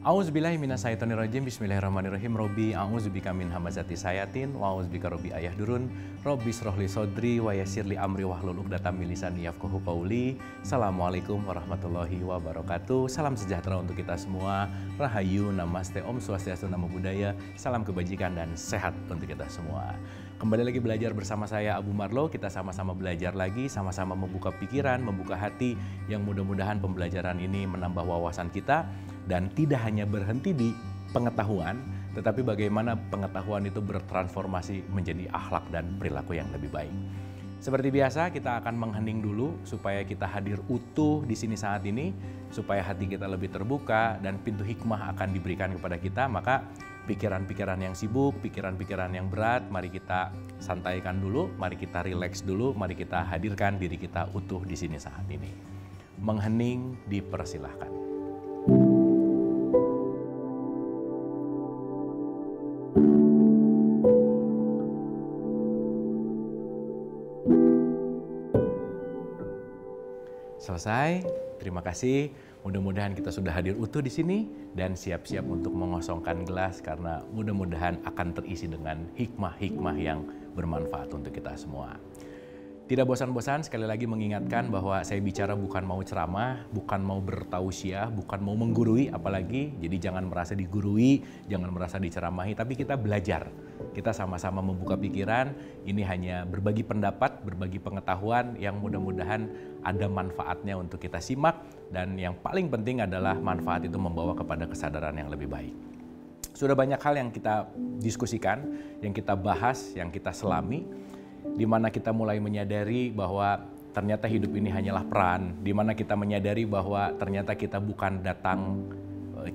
A'udzubillahi minasyaitonirrajim. Bismillahirrahmanirrahim. Robbi a'udzubika min hamazati sayatin wa a'udzubika robbi ayahdurun. Robbi shrahli sodri wa yassirli amri wahlul 'uqdatam min lisani yafqahu qawli. Assalamualaikum warahmatullahi wabarakatuh. Salam sejahtera untuk kita semua. Rahayu, namaste, om swastiastu, namo buddhaya. Salam kebajikan dan sehat untuk kita semua. Kembali lagi belajar bersama saya Abu Marlo. Kita sama-sama belajar lagi, sama-sama membuka pikiran, membuka hati, yang mudah-mudahan pembelajaran ini menambah wawasan kita. Dan tidak hanya berhenti di pengetahuan, tetapi bagaimana pengetahuan itu bertransformasi menjadi akhlak dan perilaku yang lebih baik. Seperti biasa, kita akan menghening dulu supaya kita hadir utuh di sini saat ini, supaya hati kita lebih terbuka dan pintu hikmah akan diberikan kepada kita. Maka pikiran-pikiran yang sibuk, pikiran-pikiran yang berat, mari kita santaikan dulu, mari kita rileks dulu, mari kita hadirkan diri kita utuh di sini saat ini. Menghening dipersilahkan. Selesai, terima kasih. Mudah-mudahan kita sudah hadir utuh di sini dan siap-siap untuk mengosongkan gelas karena mudah-mudahan akan terisi dengan hikmah-hikmah yang bermanfaat untuk kita semua. Tidak bosan-bosan sekali lagi mengingatkan bahwa saya bicara bukan mau ceramah, bukan mau bertausiah, bukan mau menggurui apalagi. Jadi jangan merasa digurui, jangan merasa diceramahi, tapi kita belajar. Kita sama-sama membuka pikiran, ini hanya berbagi pendapat, berbagi pengetahuan yang mudah-mudahan ada manfaatnya untuk kita simak. Dan yang paling penting adalah manfaat itu membawa kepada kesadaran yang lebih baik. Sudah banyak hal yang kita diskusikan, yang kita bahas, yang kita selami, di mana kita mulai menyadari bahwa ternyata hidup ini hanyalah peran, di mana kita menyadari bahwa ternyata kita bukan datang,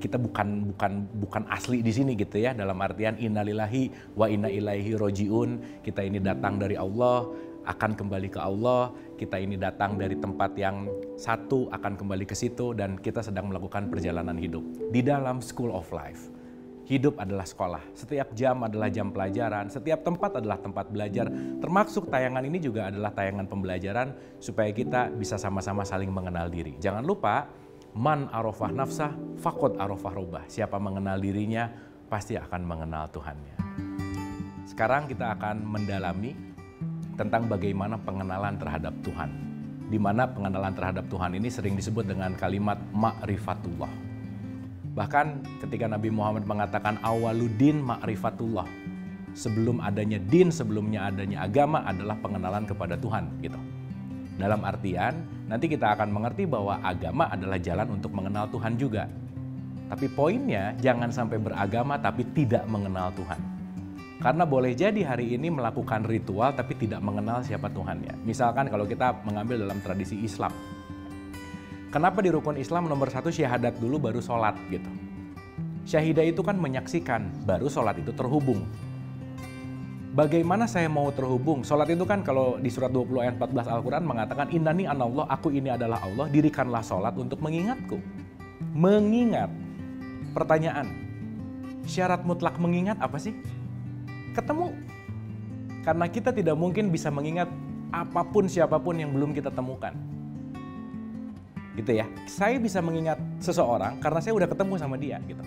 kita bukan asli di sini gitu ya, dalam artian innalillahi wa inna ilaihi rojiun. Kita ini datang dari Allah, akan kembali ke Allah. Kita ini datang dari tempat yang satu, akan kembali ke situ, dan kita sedang melakukan perjalanan hidup di dalam school of life. Hidup adalah sekolah, setiap jam adalah jam pelajaran, setiap tempat adalah tempat belajar, termasuk tayangan ini juga adalah tayangan pembelajaran supaya kita bisa sama-sama saling mengenal diri. Jangan lupa, man arafah nafsah, faqad arafah robbah. Siapa mengenal dirinya, pasti akan mengenal Tuhannya. Sekarang kita akan mendalami tentang bagaimana pengenalan terhadap Tuhan. Di mana pengenalan terhadap Tuhan ini sering disebut dengan kalimat ma'rifatullah. Bahkan ketika Nabi Muhammad mengatakan awaludin ma'rifatullah, sebelum adanya din, sebelumnya adanya agama adalah pengenalan kepada Tuhan gitu. Dalam artian nanti kita akan mengerti bahwa agama adalah jalan untuk mengenal Tuhan juga. Tapi poinnya jangan sampai beragama tapi tidak mengenal Tuhan. Karena boleh jadi hari ini melakukan ritual tapi tidak mengenal siapa Tuhannya. Misalkan kalau kita mengambil dalam tradisi Islam, kenapa di rukun Islam nomor 1 syahadat dulu baru sholat gitu. Syahidah itu kan menyaksikan, baru sholat itu terhubung. Bagaimana saya mau terhubung? Sholat itu kan kalau di surat 20 ayat 14 Al-Quran mengatakan innani anallah, aku ini adalah Allah, dirikanlah sholat untuk mengingatku. Mengingat. Pertanyaan, syarat mutlak mengingat apa sih? Ketemu. Karena kita tidak mungkin bisa mengingat apapun siapapun yang belum kita temukan. Gitu ya, saya bisa mengingat seseorang karena saya udah ketemu sama dia gitu.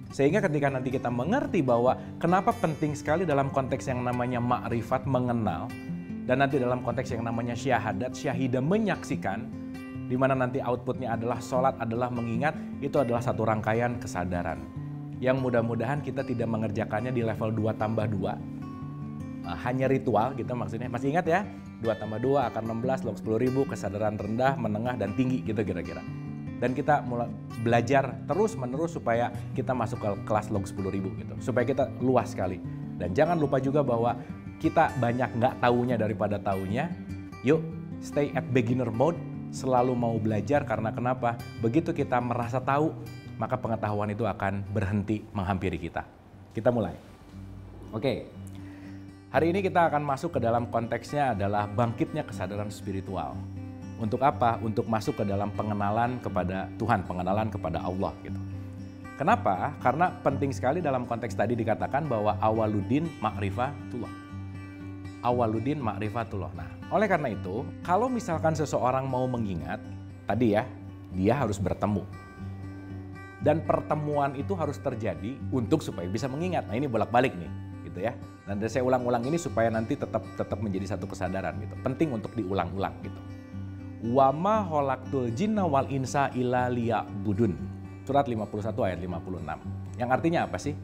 Sehingga ketika nanti kita mengerti bahwa kenapa penting sekali dalam konteks yang namanya ma'rifat, mengenal, dan nanti dalam konteks yang namanya syahadat, syahidah menyaksikan, di mana nanti outputnya adalah sholat, adalah mengingat, itu adalah satu rangkaian kesadaran yang mudah-mudahan kita tidak mengerjakannya di level 2+2, hanya ritual gitu maksudnya. Masih ingat ya? 2 tambah 2 akan 16, log 10.000, kesadaran rendah, menengah, dan tinggi gitu kira-kira. Dan kita mulai belajar terus-menerus supaya kita masuk ke kelas log 10.000 gitu. Supaya kita luas sekali. Dan jangan lupa juga bahwa kita banyak nggak taunya daripada taunya. Yuk, stay at beginner mode, selalu mau belajar karena kenapa? Begitu kita merasa tahu, maka pengetahuan itu akan berhenti menghampiri kita. Kita mulai. Oke. Hari ini kita akan masuk ke dalam konteksnya adalah bangkitnya kesadaran spiritual. Untuk apa? Untuk masuk ke dalam pengenalan kepada Tuhan, pengenalan kepada Allah gitu. Kenapa? Karena penting sekali dalam konteks tadi dikatakan bahwa awaludin ma'rifatullah. Awaludin ma'rifatullah. Nah, oleh karena itu, kalau misalkan seseorang mau mengingat, tadi ya, dia harus bertemu. Dan pertemuan itu harus terjadi untuk supaya bisa mengingat. Nah ini bolak-balik nih, gitu ya. Dan saya ulang-ulang ini supaya nanti tetap menjadi satu kesadaran gitu. Penting untuk diulang-ulang gitu. Wa ma khalaqtul jinna wal insa illa liya'budun. Surat 51 ayat 56. Yang artinya apa sih?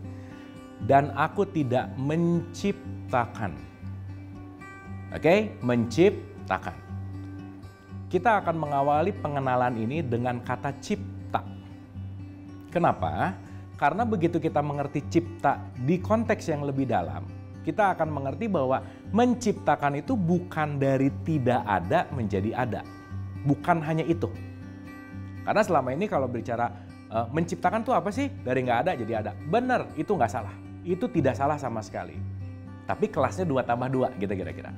Dan aku tidak menciptakan. Oke, menciptakan. Kita akan mengawali pengenalan ini dengan kata cipta. Kenapa? Karena begitu kita mengerti cipta di konteks yang lebih dalam, kita akan mengerti bahwa menciptakan itu bukan dari tidak ada menjadi ada. Bukan hanya itu. Karena selama ini kalau berbicara menciptakan itu apa sih? Dari nggak ada jadi ada. Benar, itu nggak salah. Itu tidak salah sama sekali. Tapi kelasnya 2 tambah 2 gitu kira-kira.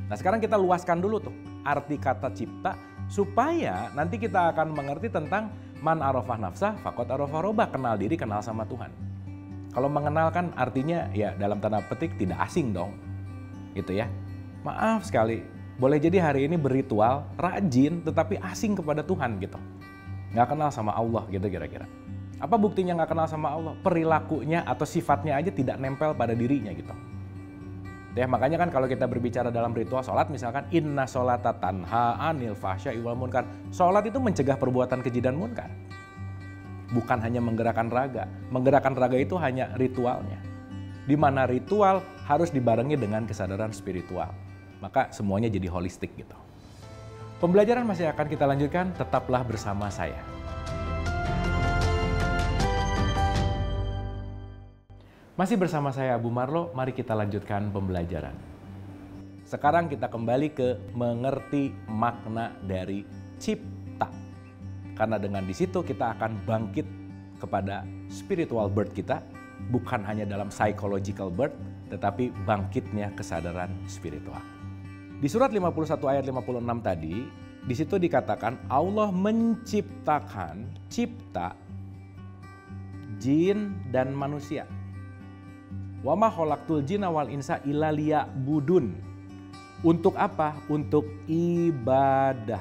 Nah sekarang kita luaskan dulu tuh arti kata cipta supaya nanti kita akan mengerti tentang man arafah nafsah faqad arafah robbah, kenal diri, kenal sama Tuhan. Kalau mengenal kan artinya ya dalam tanda petik tidak asing dong. Gitu ya. Maaf sekali, boleh jadi hari ini berritual, rajin tetapi asing kepada Tuhan gitu. Nggak kenal sama Allah gitu kira-kira. Apa buktinya nggak kenal sama Allah? Perilakunya atau sifatnya aja tidak nempel pada dirinya gitu. Ya, makanya kan kalau kita berbicara dalam ritual sholat misalkan inna sholata tanha anil fahsya'i wal munkar. Sholat itu mencegah perbuatan keji dan munkar. Bukan hanya menggerakkan raga. Menggerakkan raga itu hanya ritualnya. Di mana ritual harus dibarengi dengan kesadaran spiritual. Maka semuanya jadi holistik gitu. Pembelajaran masih akan kita lanjutkan, tetaplah bersama saya. Masih bersama saya Abu Marlo, mari kita lanjutkan pembelajaran. Sekarang kita kembali ke mengerti makna dari cipta. Karena dengan di situ kita akan bangkit kepada spiritual birth kita, bukan hanya dalam psychological birth, tetapi bangkitnya kesadaran spiritual. Di surat 51 ayat 56 tadi, di situ dikatakan Allah menciptakan, cipta, jin dan manusia. Wa ma khalaqtul jinna wal insa illa liya'budun. Untuk apa? Untuk ibadah.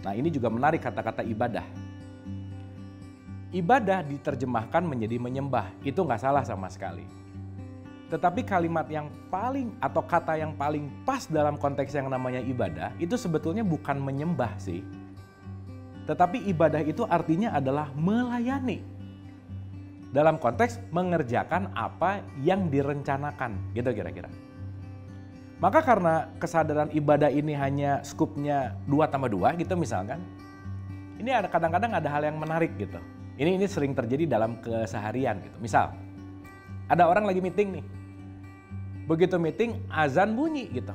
Nah, ini juga menarik kata-kata ibadah. Ibadah diterjemahkan menjadi menyembah. Itu nggak salah sama sekali. Tetapi kalimat yang paling atau kata yang paling pas dalam konteks yang namanya ibadah itu sebetulnya bukan menyembah sih. Tetapi ibadah itu artinya adalah melayani. Dalam konteks mengerjakan apa yang direncanakan, gitu kira-kira. Maka karena kesadaran ibadah ini hanya skupnya 2 tambah 2 gitu misalkan. Ini ada kadang-kadang ada hal yang menarik gitu. Ini sering terjadi dalam keseharian gitu. Misal, ada orang lagi meeting nih. Begitu meeting, azan bunyi gitu.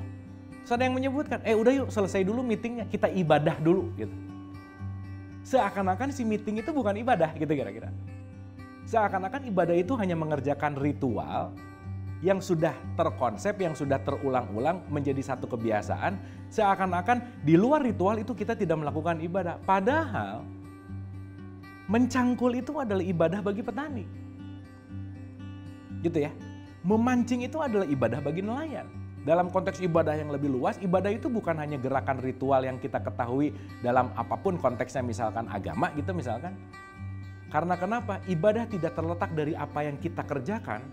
Terus ada yang menyebutkan, udah yuk selesai dulu meetingnya, kita ibadah dulu gitu. Seakan-akan si meeting itu bukan ibadah gitu kira-kira. Seakan-akan ibadah itu hanya mengerjakan ritual yang sudah terkonsep, yang sudah terulang-ulang menjadi satu kebiasaan. Seakan-akan di luar ritual itu kita tidak melakukan ibadah. Padahal mencangkul itu adalah ibadah bagi petani. Gitu ya. Memancing itu adalah ibadah bagi nelayan. Dalam konteks ibadah yang lebih luas, ibadah itu bukan hanya gerakan ritual yang kita ketahui dalam apapun konteksnya, misalkan agama gitu misalkan. Karena kenapa? Ibadah tidak terletak dari apa yang kita kerjakan,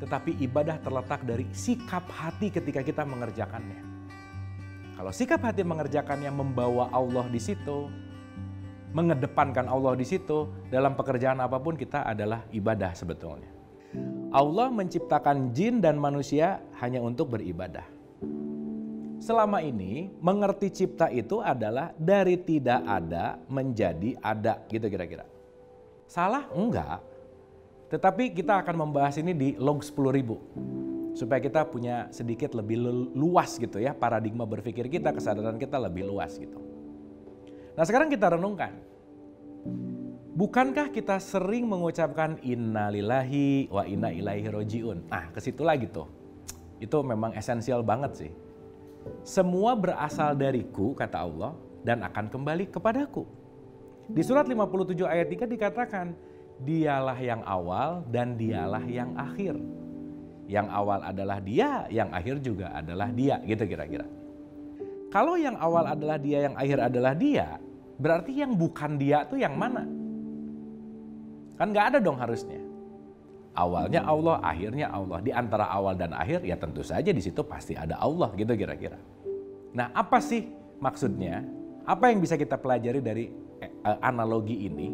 tetapi ibadah terletak dari sikap hati ketika kita mengerjakannya. Kalau sikap hati mengerjakannya membawa Allah di situ, mengedepankan Allah di situ, dalam pekerjaan apapun kita adalah ibadah sebetulnya. Allah menciptakan jin dan manusia hanya untuk beribadah. Selama ini mengerti cipta itu adalah dari tidak ada menjadi ada, gitu kira-kira. Salah? Enggak. Tetapi kita akan membahas ini di log 10.000. Supaya kita punya sedikit lebih luas gitu ya. Paradigma berpikir kita, kesadaran kita lebih luas gitu. Nah sekarang kita renungkan. Bukankah kita sering mengucapkan inna lillahi wa inna ilaihi roji'un? Nah ke situ lagi tuh. Itu memang esensial banget sih. Semua berasal dariku kata Allah dan akan kembali kepadaku. Di surat 57 ayat 3 dikatakan, dialah yang awal dan dialah yang akhir. Yang awal adalah dia, yang akhir juga adalah dia, gitu kira-kira. Kalau yang awal adalah dia, yang akhir adalah dia, berarti yang bukan dia tuh yang mana? Kan nggak ada dong harusnya. Awalnya Allah, akhirnya Allah. Di antara awal dan akhir ya tentu saja di situ pasti ada Allah gitu kira-kira. Nah, apa sih maksudnya? Apa yang bisa kita pelajari dari analogi ini?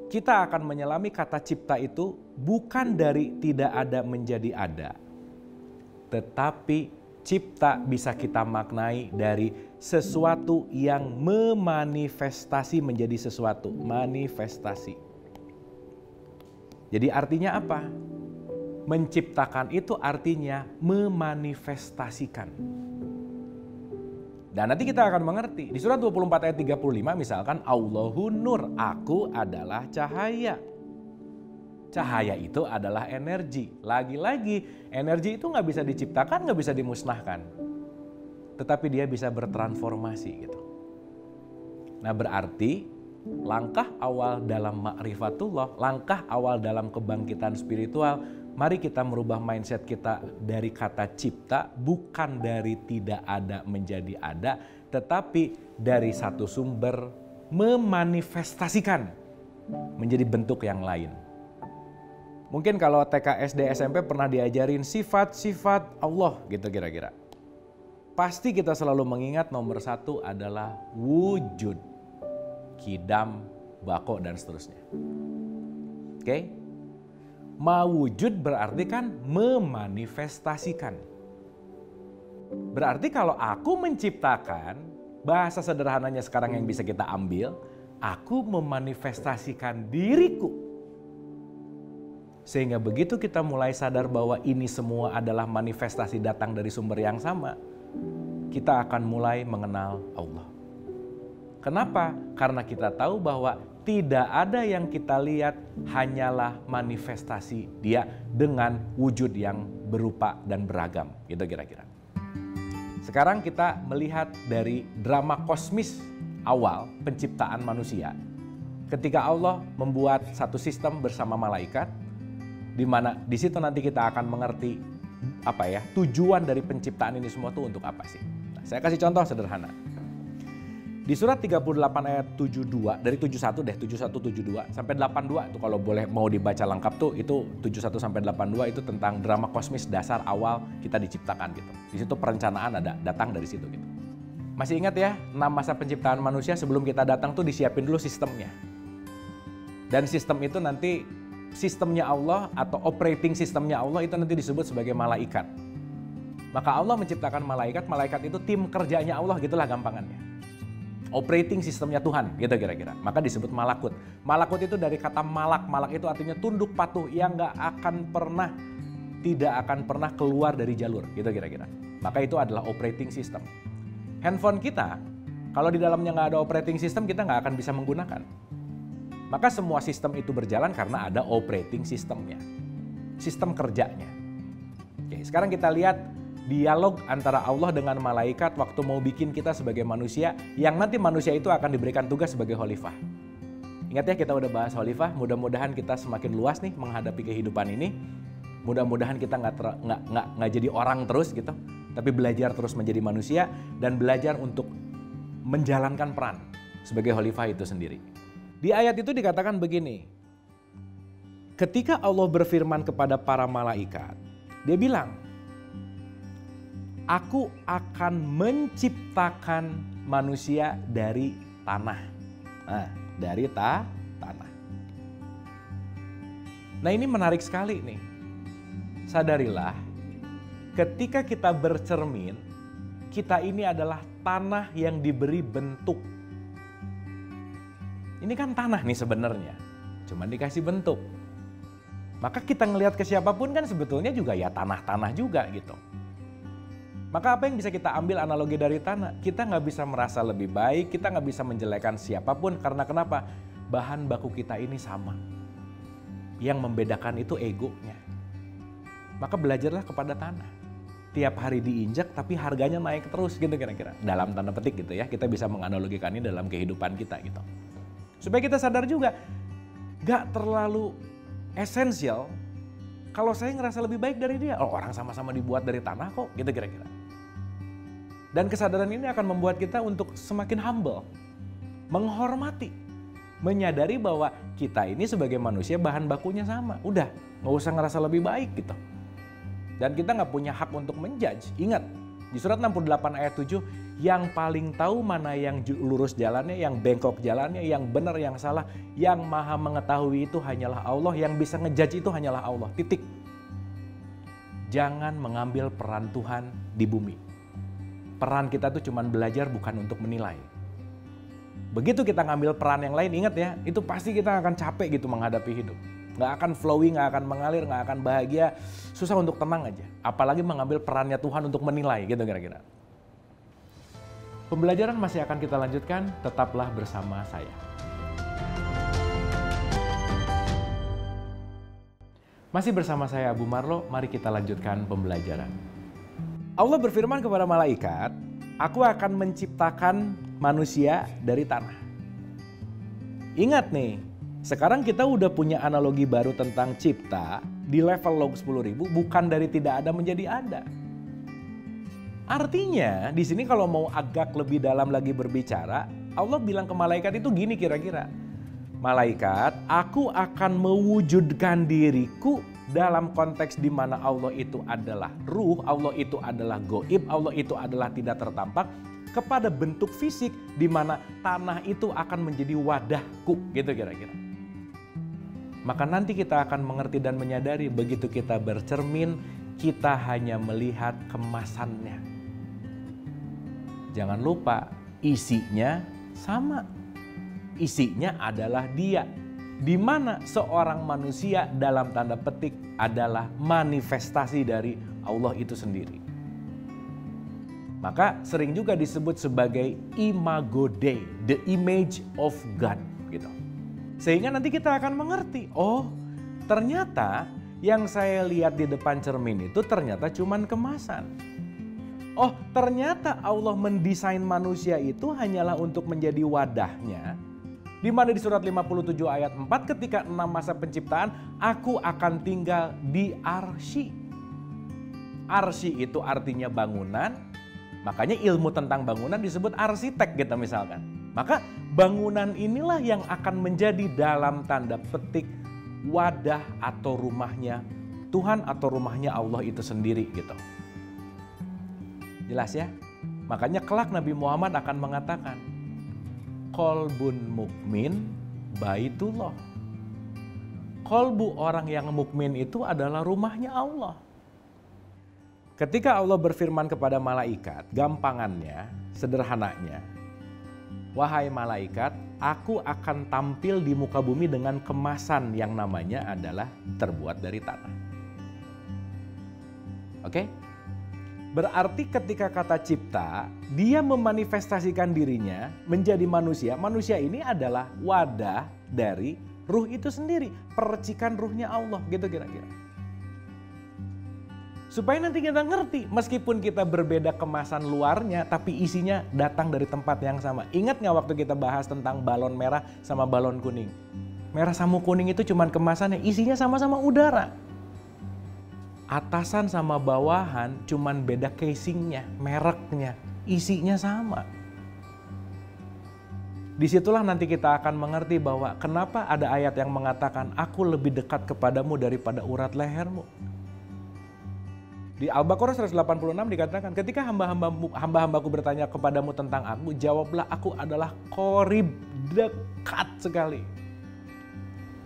Kita akan menyelami kata cipta itu bukan dari tidak ada menjadi ada. Tetapi cipta bisa kita maknai dari sesuatu yang memanifestasi menjadi sesuatu. Manifestasi. Jadi artinya apa? Menciptakan itu artinya memanifestasikan. Dan nanti kita akan mengerti. Di surat 24 ayat 35 misalkan, Allahu nur, aku adalah cahaya. Cahaya itu adalah energi. Lagi-lagi, energi itu nggak bisa diciptakan, nggak bisa dimusnahkan. Tetapi dia bisa bertransformasi gitu. Nah berarti langkah awal dalam ma'rifatullah, langkah awal dalam kebangkitan spiritual, mari kita merubah mindset kita dari kata cipta, bukan dari tidak ada menjadi ada, tetapi dari satu sumber memanifestasikan menjadi bentuk yang lain. Mungkin kalau TK, SD, SMP pernah diajarin sifat-sifat Allah gitu kira-kira. Pasti kita selalu mengingat nomor satu adalah wujud. Kidam, bako, dan seterusnya. Oke? Mawujud berarti kan memanifestasikan. Berarti kalau aku menciptakan, bahasa sederhananya sekarang yang bisa kita ambil, aku memanifestasikan diriku. Sehingga begitu kita mulai sadar bahwa ini semua adalah manifestasi datang dari sumber yang sama, kita akan mulai mengenal Allah. Kenapa? Karena kita tahu bahwa tidak ada yang kita lihat, hanyalah manifestasi dia dengan wujud yang berupa dan beragam. Gitu kira-kira. Sekarang kita melihat dari drama kosmis awal penciptaan manusia. Ketika Allah membuat satu sistem bersama malaikat, di mana di situ nanti kita akan mengerti tujuan dari penciptaan ini semua itu untuk apa sih? Nah, saya kasih contoh sederhana. Di surat 38 ayat 72, dari 71 deh, 71, 72 sampai 82 itu kalau boleh mau dibaca lengkap tuh itu 71 sampai 82 itu tentang drama kosmis dasar awal kita diciptakan gitu. Di situ perencanaan datang dari situ gitu. Masih ingat ya, 6 masa penciptaan manusia sebelum kita datang tuh disiapin dulu sistemnya. Dan sistem itu nanti sistemnya Allah atau operating sistemnya Allah itu nanti disebut sebagai malaikat. Maka Allah menciptakan malaikat, malaikat itu tim kerjanya Allah gitulah gampangannya. Operating sistemnya Tuhan, gitu kira-kira. Maka disebut malakut. Malakut itu dari kata malak. Malak itu artinya tunduk patuh yang tidak akan pernah keluar dari jalur, gitu kira-kira. Maka itu adalah operating system. Handphone kita, kalau di dalamnya nggak ada operating system, kita nggak akan bisa menggunakan. Maka semua sistem itu berjalan karena ada operating systemnya. Sistem kerjanya. Oke, sekarang kita lihat dialog antara Allah dengan malaikat waktu mau bikin kita sebagai manusia, yang nanti manusia itu akan diberikan tugas sebagai khalifah. Ingat ya, kita udah bahas khalifah, mudah-mudahan kita semakin luas nih menghadapi kehidupan ini. Mudah-mudahan kita nggak jadi orang terus gitu, tapi belajar terus menjadi manusia dan belajar untuk menjalankan peran sebagai khalifah itu sendiri. Di ayat itu dikatakan begini, ketika Allah berfirman kepada para malaikat, dia bilang, aku akan menciptakan manusia dari tanah. Nah, dari tanah. Nah, ini menarik sekali nih. Sadarilah, ketika kita bercermin, kita ini adalah tanah yang diberi bentuk. Ini kan tanah nih sebenarnya, cuman dikasih bentuk. Maka kita ngelihat ke siapapun kan sebetulnya juga ya tanah-tanah juga gitu. Maka apa yang bisa kita ambil analogi dari tanah? Kita nggak bisa merasa lebih baik, kita nggak bisa menjelekan siapapun. Karena kenapa? Bahan baku kita ini sama. Yang membedakan itu egonya. Maka belajarlah kepada tanah. Tiap hari diinjak tapi harganya naik terus gitu kira-kira. Dalam tanda petik gitu ya, kita bisa menganalogikan ini dalam kehidupan kita gitu. Supaya kita sadar juga, nggak terlalu esensial kalau saya ngerasa lebih baik dari dia. Oh, orang sama-sama dibuat dari tanah kok, gitu kira-kira. Dan kesadaran ini akan membuat kita untuk semakin humble, menghormati Menyadari bahwa kita ini sebagai manusia bahan bakunya sama. Udah, nggak usah ngerasa lebih baik gitu. Dan kita nggak punya hak untuk menjudge. Ingat, di surat 68 ayat 7, yang paling tahu mana yang lurus jalannya, yang bengkok jalannya, yang benar, yang salah, yang maha mengetahui itu hanyalah Allah, yang bisa ngejudge itu hanyalah Allah. Titik. Jangan mengambil peran Tuhan di bumi. Peran kita tuh cuma belajar, bukan untuk menilai. Begitu kita ngambil peran yang lain, ingat ya, itu pasti kita akan capek gitu menghadapi hidup. Nggak akan flowing, nggak akan mengalir, nggak akan bahagia, susah untuk tenang aja. Apalagi mengambil perannya Tuhan untuk menilai gitu kira-kira. Pembelajaran masih akan kita lanjutkan, tetaplah bersama saya. Masih bersama saya Abu Marlo, mari kita lanjutkan pembelajaran. Allah berfirman kepada malaikat, aku akan menciptakan manusia dari tanah. Ingat nih, sekarang kita udah punya analogi baru tentang cipta di level log 10.000, bukan dari tidak ada menjadi ada. Artinya di sini kalau mau agak lebih dalam lagi berbicara, Allah bilang ke malaikat itu gini kira-kira. Malaikat, aku akan mewujudkan diriku dalam konteks di mana Allah itu adalah ruh, Allah itu adalah goib, Allah itu adalah tidak tertampak, kepada bentuk fisik di mana tanah itu akan menjadi wadahku, gitu kira-kira. Maka nanti kita akan mengerti dan menyadari begitu kita bercermin, kita hanya melihat kemasannya. Jangan lupa, isinya sama. Isinya adalah dia. Di mana seorang manusia dalam tanda petik adalah manifestasi dari Allah itu sendiri. Maka sering juga disebut sebagai imago Dei, the image of God gitu. Sehingga nanti kita akan mengerti, oh ternyata yang saya lihat di depan cermin itu ternyata cuman kemasan. Oh ternyata Allah mendesain manusia itu hanyalah untuk menjadi wadahnya. Di mana di surat 57 ayat 4 ketika 6 masa penciptaan, aku akan tinggal di arsy. Arsy itu artinya bangunan, makanya ilmu tentang bangunan disebut arsitek gitu misalkan. Maka bangunan inilah yang akan menjadi dalam tanda petik wadah atau rumahnya Tuhan atau rumahnya Allah itu sendiri gitu. Jelas ya? Makanya kelak Nabi Muhammad akan mengatakan, Kolbun mukmin baitullah. Kolbu orang yang mukmin itu adalah rumahnya Allah. Ketika Allah berfirman kepada malaikat, gampangannya, sederhananya, wahai malaikat, aku akan tampil di muka bumi dengan kemasan yang namanya adalah terbuat dari tanah. Oke? Berarti ketika kata cipta, dia memanifestasikan dirinya menjadi manusia. Manusia ini adalah wadah dari ruh itu sendiri. Percikan ruhnya Allah gitu kira-kira. Supaya nanti kita ngerti, meskipun kita berbeda kemasan luarnya, tapi isinya datang dari tempat yang sama. Ingat gak waktu kita bahas tentang balon merah sama balon kuning? Merah sama kuning itu cuman kemasannya, isinya sama-sama udara. Atasan sama bawahan cuman beda casingnya, mereknya, isinya sama. Disitulah nanti kita akan mengerti bahwa kenapa ada ayat yang mengatakan aku lebih dekat kepadamu daripada urat lehermu. Di Al-Baqarah 186 dikatakan ketika hamba-hambaku bertanya kepadamu tentang aku, jawablah aku adalah qorib, dekat sekali.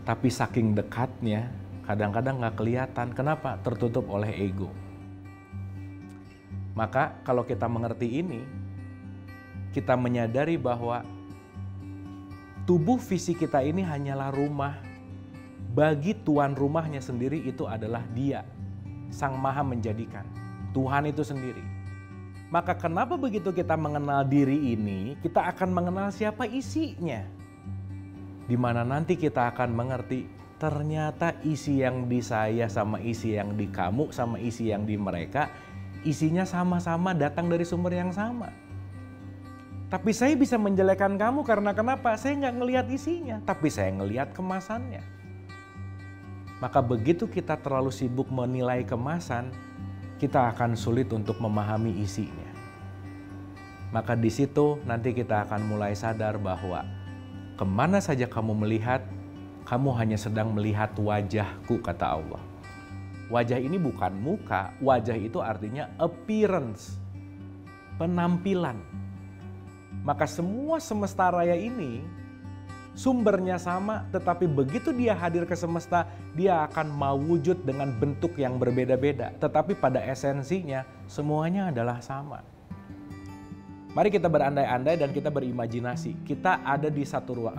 Tapi saking dekatnya, kadang-kadang gak kelihatan. Kenapa? Tertutup oleh ego. Maka kalau kita mengerti ini, kita menyadari bahwa tubuh fisik kita ini hanyalah rumah. Bagi tuan rumahnya sendiri itu adalah Dia, Sang Maha Menjadikan. Tuhan itu sendiri. Maka kenapa begitu kita mengenal diri ini, kita akan mengenal siapa isinya. Di mana nanti kita akan mengerti, ternyata isi yang di saya sama isi yang di kamu sama isi yang di mereka, isinya sama-sama datang dari sumber yang sama. Tapi saya bisa menjelekkan kamu karena kenapa? Saya nggak ngelihat isinya, tapi saya ngelihat kemasannya. Maka begitu kita terlalu sibuk menilai kemasan, kita akan sulit untuk memahami isinya. Maka di situ nanti kita akan mulai sadar bahwa Kemana saja kamu melihat, kamu hanya sedang melihat wajahku, kata Allah. Wajah ini bukan muka, wajah itu artinya appearance, penampilan. Maka semua semesta raya ini sumbernya sama, tetapi begitu dia hadir ke semesta, dia akan mewujud dengan bentuk yang berbeda-beda. Tetapi pada esensinya semuanya adalah sama. Mari kita berandai-andai dan kita berimajinasi. Kita ada di satu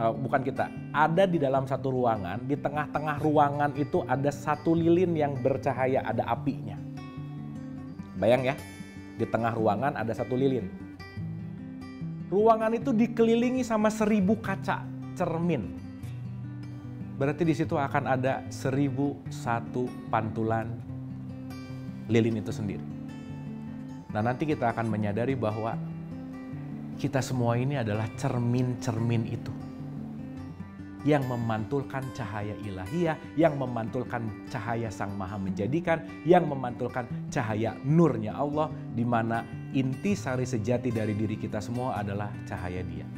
ada di dalam satu ruangan. Di tengah-tengah ruangan itu ada satu lilin yang bercahaya, ada apinya. Bayang ya, di tengah ruangan ada satu lilin. Ruangan itu dikelilingi sama 1000 kaca cermin. Berarti di situ akan ada 1001 pantulan lilin itu sendiri. Nah, nanti kita akan menyadari bahwa kita semua ini adalah cermin-cermin itu yang memantulkan cahaya ilahiyah, yang memantulkan cahaya Sang Maha Menjadikan, yang memantulkan cahaya nurnya Allah, di mana inti sari sejati dari diri kita semua adalah cahaya Dia.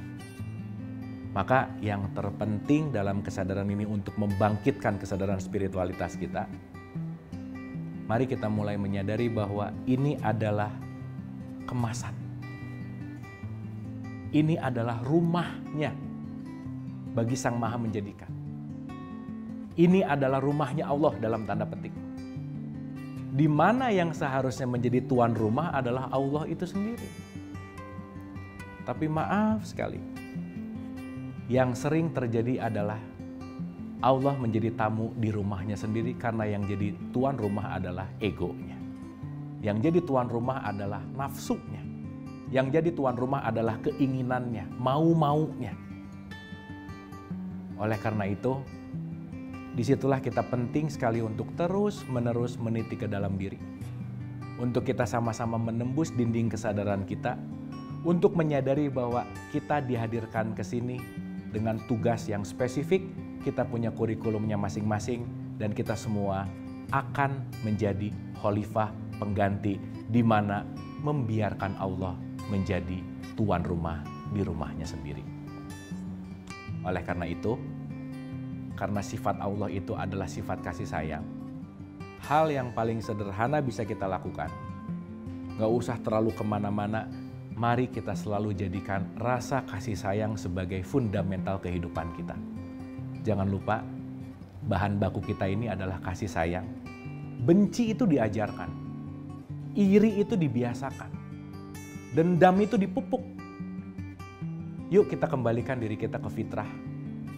Maka yang terpenting dalam kesadaran ini untuk membangkitkan kesadaran spiritualitas kita, mari kita mulai menyadari bahwa ini adalah kemasan. Ini adalah rumahnya bagi Sang Maha Menjadikan. Ini adalah rumahnya Allah dalam tanda petik. Di mana yang seharusnya menjadi tuan rumah adalah Allah itu sendiri. Tapi maaf sekali, yang sering terjadi adalah Allah menjadi tamu di rumahnya sendiri karena yang jadi tuan rumah adalah egonya. Yang jadi tuan rumah adalah nafsunya. Yang jadi tuan rumah adalah keinginannya, mau-maunya. Oleh karena itu, disitulah kita penting sekali untuk terus-menerus meniti ke dalam diri. Untuk kita sama-sama menembus dinding kesadaran kita, untuk menyadari bahwa kita dihadirkan ke sini dengan tugas yang spesifik, kita punya kurikulumnya masing-masing, dan kita semua akan menjadi khalifah pengganti di mana membiarkan Allah menjadi tuan rumah di rumahnya sendiri. Oleh karena itu, karena sifat Allah itu adalah sifat kasih sayang, hal yang paling sederhana bisa kita lakukan, gak usah terlalu kemana-mana, mari kita selalu jadikan rasa kasih sayang sebagai fundamental kehidupan kita. Jangan lupa, bahan baku kita ini adalah kasih sayang. Benci itu diajarkan, iri itu dibiasakan, dendam itu dipupuk. Yuk kita kembalikan diri kita ke fitrah,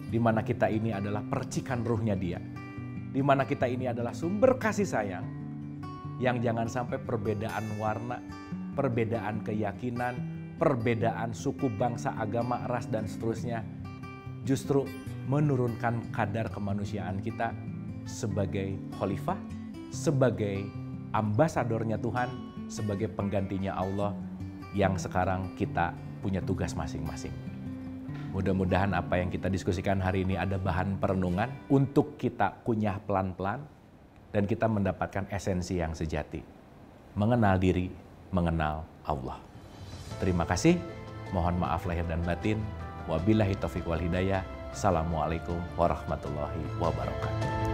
di mana kita ini adalah percikan ruhnya Dia, di mana kita ini adalah sumber kasih sayang, yang jangan sampai perbedaan warna, perbedaan keyakinan, perbedaan suku, bangsa, agama, ras, dan seterusnya justru menurunkan kadar kemanusiaan kita sebagai khalifah, sebagai ambasadornya Tuhan, sebagai penggantinya Allah yang sekarang kita punya tugas masing-masing. Mudah-mudahan apa yang kita diskusikan hari ini ada bahan perenungan untuk kita kunyah pelan-pelan dan kita mendapatkan esensi yang sejati. Mengenal diri, mengenal Allah. Terima kasih, mohon maaf lahir dan batin. Wabillahi taufiq wal hidayah. Assalamualaikum warahmatullahi wabarakatuh.